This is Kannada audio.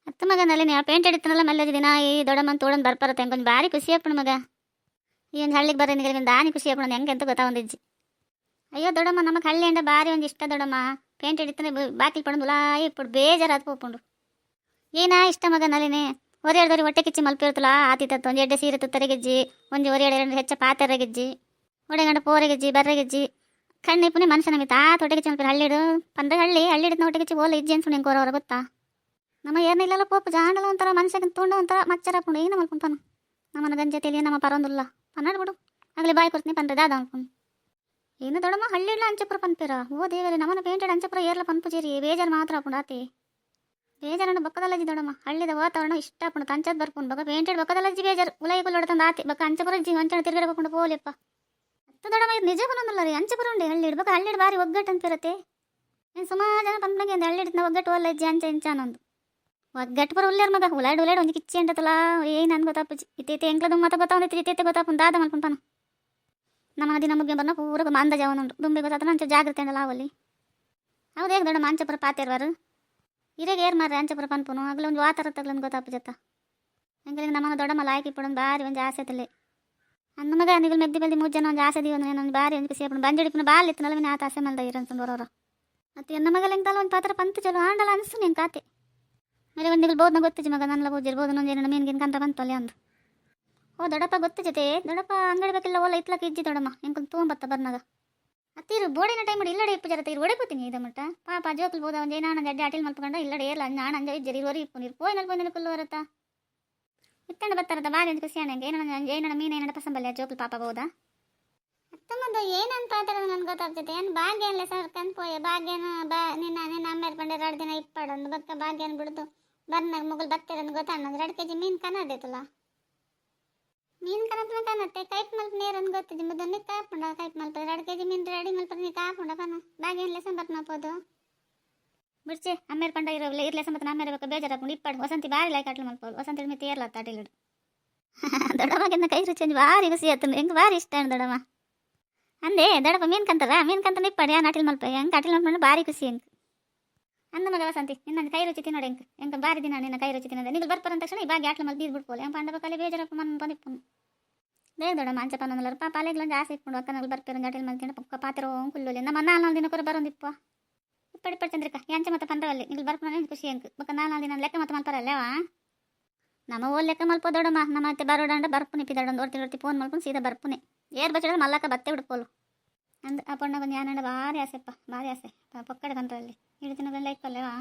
ಅತ್ತ ಮಗ ನಲ್ಲಿ ನೀವು ಪೇಂಟ್ ಹಿಡಿತಾನಲ್ಲ ಮಲ್ಲ ದಿನ ಈ ದೊಡ್ಡಮ್ಮನ ತೋಡನ್ ಬರ್ಬರತ್ತೆ ಹೆಂಗೊಂದು ಭಾರಿ ಖುಷಿ ಆಗ್ಬಿಡು ಮಗ. ಈ ಒಂದು ಹಳ್ಳಿಗೆ ಬರೋ ನಿಮಗೆ ದಾನಿ ಖುಷಿ ಆಗ್ಬಿಡು ಹೆಂಗೆ ಅಂತ ಗೊತ್ತಾ ಒಂದಿಜ್ಜಿ. ಅಯ್ಯೋ ದೊಡ್ಡಮ್ಮ ನಮಗೆ ಹಳ್ಳಿ ಅಂಡ ಭಾರಿ ಒಂದು ಇಷ್ಟ ದೊಡ್ಡಮ್ಮ. ಪೇಂಟ್ ಹಿಡಿತಾನೆ ಬಾಕಿಲ್ ಪಡೋದು ಉಲಾಯಿ ಇಪ್ಪಡು ಬೇಜಾರು ಹೋಗ್ಕೊಂಡು ಏನಾ ಇಷ್ಟ ಮಗ ನಲ್ಲಿನೇ ಒರೆಯಾಡ್ದವ್ರಿ ಹೊಟ್ಟೆ ಕಿಚ್ಚಿ ಮಲ್ಪಿರ್ತಲ್ಲ ಆತಿತ್ತು ಒಂದು ಎಡ್ಡೆ ಸೀರೆ ತುತ್ತರೆಗೆಜ್ಜಿ ಒಂದು ಒರೆಯಾಡ ಹೆಚ್ಚ ಪಾತೆರೆಗೆಜ್ಜಿ ಒಡೆಗಂಡ ಪೋರೆಗೆಜ್ಜಿ ಬರ್ರೆಗೆಜ್ಜಿ ಕಣ್ಣಿ ಪುನಿ ಮನುಷ್ಯ ನಮಗೆ ಹೊಟ್ಟೆ ಕಿಚ್ಚಿ ಮಲ್ಪಿರ ಹಳ್ಳಿಡು ಪಂದ್ರೆ ಹಳ್ಳಿ ಹಿಡಿದ ಹೊಟ್ಟೆ ಕಿಚ್ಚಿ ಓಲ ಇಜ್ಜಿ ಅನ್ಸುಣೆ ಕೋರವ್ರ ಗೊತ್ತಾ. ನಮ್ಮ ಏನಿಲ್ಲಲ್ಲ ಪೋಪು ಜಾಂಡಲ ಒಂಥರ ಮನುಷ್ಯಗೆ ತುಂಡು ಒಂಥರ ಮಚ್ಚರ ಹಾಕೊಂಡು ಏನು ಮಲ್ಕೊಂತಾನ ನಮ್ಮನ ಗಂಜತೆಲಿ ನಮ್ಮ ಪರೊಂದಿಲ್ಲ ಪನ್ನಡ ಬಿಡು ಆಗಲಿ ಬಾಯಿ ಕೊಡ್ತೀನಿ ಪಂದ್ರೆ ದಾದ ಅನ್ಕೊಂಡು ಏನು ದೊಡ್ಡಮ್ಮ ಹಳ್ಳಿಡ್ಲ ಅಂಚಪುರ ಪನ್ಪಿರ ಓ ದೇವರೇ ನಮ್ಮನ ಪೇಂಟೆಡ್ ಅಂಚಪುರ ಏರ್ಲ ಪನ್ಪುಜೇರಿ ಬೇಜಾರು ಮಾತ್ರ ಹಾಕೊಂಡು ಆತಿ ಬೇಜಾರಣ್ಣ ಬಕ್ಕದಲ್ಲಜ್ಜಿ ದೊಡ್ಡಮ್ಮ ಹಳ್ಳಿದ ವಾತಾವರಣ ಇಷ್ಟ ಹಾಕೊಂಡು ತಂಚದ್ ಬರ್ಕೊಂಡು ಬಕ್ಕ ಪೇಂಟೆಡ್ ಬಕ್ಕದಲ್ಲಜ್ಜಿ ಬೇಜಾರು ಉಲೈ ಕೊಲ್ಲೊಡ್ತಂದು ಆತಿ ಬಕ್ಕ ಅಂಚಪುರ ಜಿ ಹೊಂಚಣ ತಿರ್ಗಡ್ಕೊಂಡು ಪೋಲಿಯಪ್ಪ ಅತ್ತ ದೊಡ್ಡಮ್ಮ ಇದು ನಿಜ ಬಂದಲ್ಲ ರೀ ಅಂಚಪುರ ಉಂಡೆ ಹಳ್ಳಿಡ್ ಬಕ್ಕ ಹಳ್ಳಿಡ್ ಬಾರಿ ಒಗ್ಗಟ್ಟು ಅಂತಿರತ್ತೆ ಏನು ಸುಮಾರು ಜನ ಪಂಪಂಗೆ ಒಂದು ಹಳ್ಳಿಡ್ನ ಒಗ್ಗಟ್ಟು ಒಲ್ಲ ಅಜ್ಜಿ ಅಂಚ ಇಂಚಾನೊಂದು ಒಗ್ಗಟ್ಟು ಬರ ಉಲ್ಲೇರ್ ಮಗ ಉಲಾಡ್ ಒಂದು ಕಿಚ್ಚಿ ಅಂಟತಲ್ಲ ಏನು ನನ್ಗೆ ಗೊತ್ತಾಪಜ್ಜಿ ಇತ್ತೈತೆ ಎಂಕ್ಲದು ಮತ್ತೆ ಗೊತ್ತಾವಂದೈತಿ ಇತ್ತೈತೆ ಗೊತ್ತಾಪನ್ ದಾದ ಮಲ್ಕೊಂತಾನ ನಮ್ಮ ದಿನ ಮುಗ್ಗೆ ಬರ್ನ ಪೂರ ಅಂದ ಜಾವನುಂಟು ದುಂಬಿ ಗೊತ್ತಾತ ಅಂಚ ಜಾಗ್ರತೆ ಅಂಡಲ್ಲ ಅವಲ್ಲಿ ಹೌದು ಹೇಗೆ ದೊಡ್ಡಮ್ಮ ಅಂಚಪುರ ಪಾತೇರ್ವಾರು ಇರಾಗ ಏರ್ ಮಾರ್ರೆ ಅಂಚಪುರ ಪನ್ಪುನು ಆಗಲಿ ಒಂದು ವಾತಾರ ತಗ್ಲಂದು ಗೊತ್ತಾಪಜತ್ತ ಹಂಗೆ ನಮ್ಮ ದೊಡ್ಡಮ್ಮ ಲಾಯ್ಕಿ ಪಡೋದು ಬಾರಿ ಒಂದು ಆಸೆ ತಲೆ ಅಂದ ಮಗ ನಿಗಲ್ ಮೆದ್ದಿ ಬೆಲ್ದಿ ಮುಜ್ಜನ ಒಂದು ಆಸೆ ದೀವನು ನನ್ನ ಬಾರಿ ಒಂದು ಖುಷಿ ಹಾಕೊಂಡು ಬಂಜಡಿಪನ ಬಾಲ್ ಇತ್ತು ನಲ್ವಿನ ಆತ ಆಸೆ ಮಲ್ದ ಇರಂತ ಬರೋರು ಮತ್ತೆ ಎನ್ನ ಮಗಲ ಹೆಂಗೆ ಒಂದು ಪಾತ್ರ ಪಂತು ಚಲೋ ಆಂಡಲ್ಲ ಅನಿಸ್ತು ನಿಂಗೆ ಕಾತೆ ಮೇಲೆ ಒಂದು ನಿಗಲ್ ಬೋದ್ನ ಗೊತ್ತಿಜಿ ಮಗ ನನ್ನ ಬೋಜಿರ್ಬೋದು ಒಂದು ಏನೋ ಮೀನ್ಗಿನ್ ಕಂತ ಬಂತು ಅಲ್ಲಿ ಅಂದು ಓ ದೊಡ್ಡಪ್ಪ ಗೊತ್ತು ಜೊತೆ ದೊಡ್ಡಪ್ಪ ಅಂಗಡಿ ಬೇಕಿಲ್ಲ ಓಲ್ಲ ಇತ್ಲಕ್ಕೆ ಇಜ್ಜಿ ದೊಡ್ಡಮ್ಮ ಹೆಂಗೆ ತೊಗೊಂಬತ್ತ ಬರ್ನಾಗ ಅತ್ತೀರು ಬೋಡಿನ ಟೈಮ್ ಮಾಡಿ ಇಲ್ಲಡೆ ಇಪ್ಪು ಜರತ್ತೆ ಇರು ಒಡೆಪತ್ತೀನಿ ಇದ ಮಟ್ಟ ಪಾಪ ಜೋಕಲ್ ಬೋದ ಒಂದು ಏನಾನ ಜಡ್ಡೆ ಅಟಿಲ್ ಮಲ್ಪಕೊಂಡ ಇಲ್ಲಡೆ ಏರ್ಲ ನಾನು ಅಂಜ ಇಜ್ಜರಿ ಇರುವರಿ ಇಪ್ಪು ಪೋಯ್ನಲ್ಲಿ ಬಂದಿನ ಕುಲ್ಲು ಬರತ್ತಾ ಇತ್ತಂಡ ಬರ್ತಾರದ ಬಾರಿ ಒಂದು ಖುಷಿ ಆನಂಗೆ ಏನನ ಮೀನು ಏನಡ ಪಸಂಬಲ್ಲ ಜೋಕಲ್ ಪಾಪ ಬೋದಾ ಅತ್ತಮ್ಮದ ಏನಂತ ಪಾತ್ರ ನನ್ಗೆ ಗೊತ್ತಾಗ್ತೈತೆ ಏನು ಭಾಗ್ಯ ಎಲ್ಲ ಸರ್ಕಂದ್ ಪೋಯ ಭಾಗ್ಯನ ನಿನ್ನ ಅಮ್ಮೇರ್ ಪಂಡೆ 2 ದಿನ ಇಪ್ಪಡೊಂದು ಬಕ್ಕ ಭಾಗ್ಯನ ಬಿಡ್ದು ಬರ್ನಾಗ ಮುಗಲ್ ಬತ್ತಿರಂದು ಗೊತ್ತಾಣ್ಣದು 2 kg ಮೀನು ಕನ್ನಡೈತಲ್ಲ ಮೀನು ಕನಪನ ಕನ್ನತ್ತೆ ಕೈಪ್ ಮಲ್ಪ ನೇರನ್ನು ಗೊತ್ತಿದ್ದಿ ಮುದ್ದನ್ನೇ ಕಾಪುಂಡ ಕೈಪ್ ಮಲ್ಪ 2 kg ಮೀನು ರೆಡಿ ಮಲ್ಪ ನೀ ಕಾಪುಂಡ ಪನ ಭಾಗ್ಯ ಲೆಸನ್ ಬರ್ತ ಮಾಪೋದು ಬಿಡ್ಚೆ ಅಮ್ಮೇರ್ ಪಂಡ ಇರ್ಲೆಸ ಮತ್ತೆ ಅಮ್ಮೇರ ಬೇಕು ಬೇಜಾರಾಕೊಂಡು ಇಪ್ಪಡು ವಸಂತಿ ಬಾರಿ ಲೈಕ್ ಆಟ್ಲು ಮಲ್ಪೋದು ವಸಂತಿ ಮಿತಿ ಏರ್ಲತ್ತ ಅಟಿಲಿಡು ದೊಡ್ಡಮ್ಮಗಿಂದ ಕೈ ರುಚಿ ಭಾರಿ ಖುಷಿ ಆಯ್ತು ಹೆಂಗೆ ಭಾರಿ ಇಷ್ಟ ದೊಡ್ಡಮ್ಮ ಅಂದೆ ದೊಡ್ಡಪ್ಪ ಮೀನು ಕಂತ ಇಪ್ಪಡು ಯಾ ನಾಟಿಲ್ ಮಲ್ಪ ಹೆಂಗೆ ಅಟಿಲ್ ಮಲ್ಪ ಭಾರಿ ಖುಷಿ ಹೆಂಗೆ ಅಂದ ಮಗ ವಸಂತಿ ನಿನ್ನ ಕೈ ರುಚಿ ತಿನ್ನೋಡು ಹೆಂಗೆ ಬಾರಿ ದಿನ ನಿನ್ನ ಕೈ ರುಚಿ ತಿನ್ನೋದು ನೀವು ಬರ್ಪರಂತ ತಕ್ಷಣ ಈ ಬಾಗಿ ಆಟ್ಲ ಮಲ್ಪ ಬೀದ್ ಬಿಡ್ಬೋದು ಹೆಂಗೆ ಪಂಡ ಬಕ್ಕಲ್ಲಿ ಬೇಜಾರಪ್ಪ ಮನ್ ಬಂದಿಪ್ಪನು ಬೇಗ ದೊಡ್ಡಮ್ಮ ಅಂಚ ಪನ್ನೊಂದಲ್ಲ ಪಾಪ ಅಲೆಗ್ಲೊಂದು ಆಸೆ ಇಟ್ಕೊಂಡು ಅಕ್ಕನಲ್ಲಿ ಬರ್ಪಿರೋ ಅಟಿಲ್ ಮಲ್ತಿನ ಪಕ್ಕ ಪಾತಿರೋ ಕುಲ್ಲೋಲಿ ನಮ್ಮ 4 ದಿನ ಕೂಡ ಬರೋದಿಪ್ಪ ಇಪ್ಪಡು ಚಂದ್ರಿಕ ಯಾಂಚ ಮತ್ತೆ ಪಂದ್ರಲ್ಲಿ ನೀವು ಬರ್ಪನ ಖುಷಿ ಹೆಂಗೆ ಬಕ್ಕ 4 ದಿನ ಲೆಕ್ಕ ಮತ್ತೆ ಮಲ್ಪರಲ್ಲವಾ ನಮ್ಮ ಓಲ್ ಲೆಕ್ಕ ಮಲ್ಪ ದೊಡ್ಡಮ್ಮ ನಮ್ಮ ಮತ್ತೆ ಬರೋಡಂಡ ಬರ್ಪುನಿ ಪಿದಾಡೊಂದು ಹೊರ್ತಿ ಫೋನ್ ಮಲ್ಕೊಂಡು ಸೀದಾ ಬರ್ಪುನೆ ಏರ್ ಬಚ್ಚಡ ಮಲ್ಲಕ್ಕ ಬತ್ತೆ ಬಿಡ್ಪೋಲು ಅಂದ ಆ ಪೊಣ್ಣಗೊಂದು ಯಾನಂಡ ಭಾರಿ ಆಸೆಪ್ಪ ಭಾರಿ ಆಸೆ ಪೊಕ್ಕಡೆ ಬಂದ್ರಲ್ಲಿ 7 ದಿನಗಳೆಲ್ಲ ಇಪ್ಪಲ್ಲವಾ